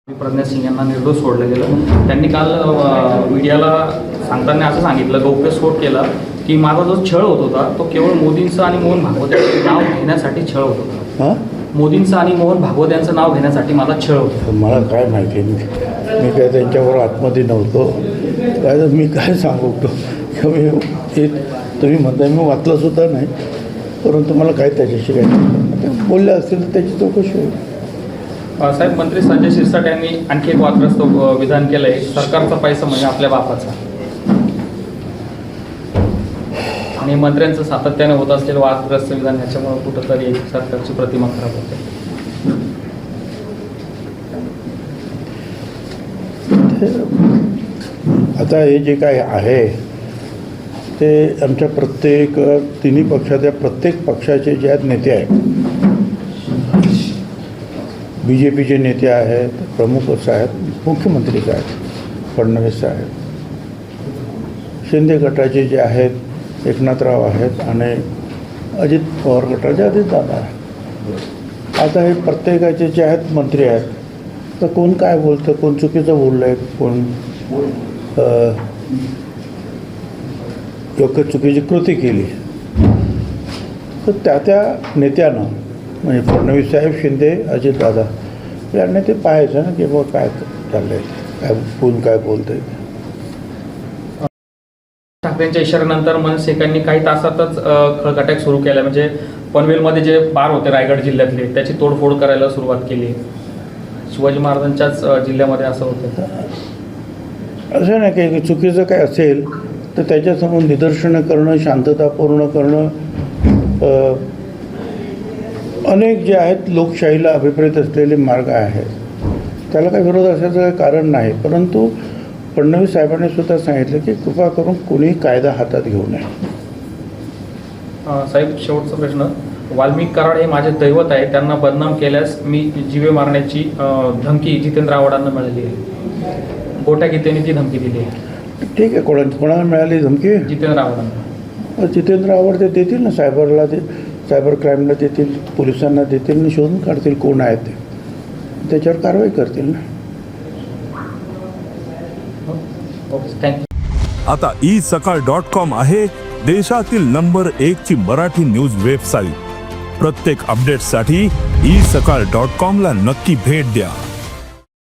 प्रज्ञा सिंग यांना निर्दोष सोडलं गेलं. त्यांनी काल मीडियाला सांगताना असं सांगितलं, गौप्यस्फोट केला की माझा जो छळ होत होता तो केवळ मोदींचं आणि मोहन भागवत यांचं नाव घेण्यासाठी छळ होत होता. मोदींचं आणि मोहन भागवत यांचं नाव घेण्यासाठी माझा छळ होता. मला काय माहिती, मी काय त्यांच्यावर आतमध्ये नव्हतो, काय तर मी काय सांगू मी ते तुम्ही म्हणताय मी वाचलंसुद्धा नाही, परंतु मला काय त्याच्याशी काय बोलले असतील तर त्याची चौकशी होईल. साहेब, मंत्री संजय शिरसाट यांनी आणखी एक वादग्रस्त विधान केलं आहे, सरकारचा पैसा म्हणजे आपल्या बापाचा. आणि मंत्र्यांचं सातत्याने होत असलेलं वादग्रस्त विधान ह्याच्यामुळे कुठंतरी एक सरकारची प्रतिमा खराब होते. आता हे जे काय आहे ते आमच्या प्रत्येक तिन्ही पक्षाच्या प्रत्येक पक्षाचे जे आहेत नेते आहेत, BJPचे नेते आहेत, प्रमुख आहेत, मुख्यमंत्री आहेत, फडणवीस आहेत, शिंदे गटाचे जे आहेत एकनाथराव आहेत आणि अजित पवार गटाचे अजितदादा आहेत. आता हे प्रत्येकाचे जे आहेत मंत्री आहेत, तर कोण काय बोलतं, कोण चुकीचं बोललं आहे, कोण योग्य चुकीची कृती केली, तर त्या नेत्यानं म्हणजे फडणवीस साहेब, शिंदे, अजितदादा यांनी ते पाहायचं ना की बाबा काय चाललंय, काय कोण काय बोलतंय. ठाकरेंच्या इशाऱ्यानंतर मनसेकांनी काही तासातच खळगाट्याक सुरू केला. म्हणजे पनवेलमध्ये जे बार होते रायगड जिल्ह्यातले त्याची तोडफोड करायला सुरुवात केली. शिवाजी महाराजांच्याच जिल्ह्यामध्ये असं होतं. असं नाही की चुकीचं काय असेल तर त्याच्यासमोर निदर्शनं करणं, शांततापूर्ण करणं, अनेक जे आहेत लोकशाहीला अभिप्रेत असलेले मार्ग आहेत, त्याला काही विरोध असायचं काही कारण नाही. परंतु फडणवीस साहेबांनी सुद्धा सांगितलं की कृपा करून कोणीही कायदा हातात घेऊ नये. साहेब, शेवटचा प्रश्न. वाल्मिक कराड हे माझे दैवत आहे, त्यांना बदनाम केल्यास मी जीवे मारण्याची धमकी जितेंद्र आव्हाडांना मिळाली आहे. गोट्या गीतेने ती धमकी दिली आहे. ठीक आहे, कोणाला मिळाली धमकी? जितेंद्र आव्हाडांना. जितेंद्र आव्हाड ते देतील ना, सायबरला ते सायबर क्राईमला देतील, पोलिसांना देतील आणि शोधून काढतील कोण आहेत ते, त्याच्यावर कारवाई करतील ना. आता isakal.com आहे देशातील नंबर 1 ची मराठी न्यूज वेबसाईट. प्रत्येक अपडेटसाठी isakal.com ला नक्की भेट द्या.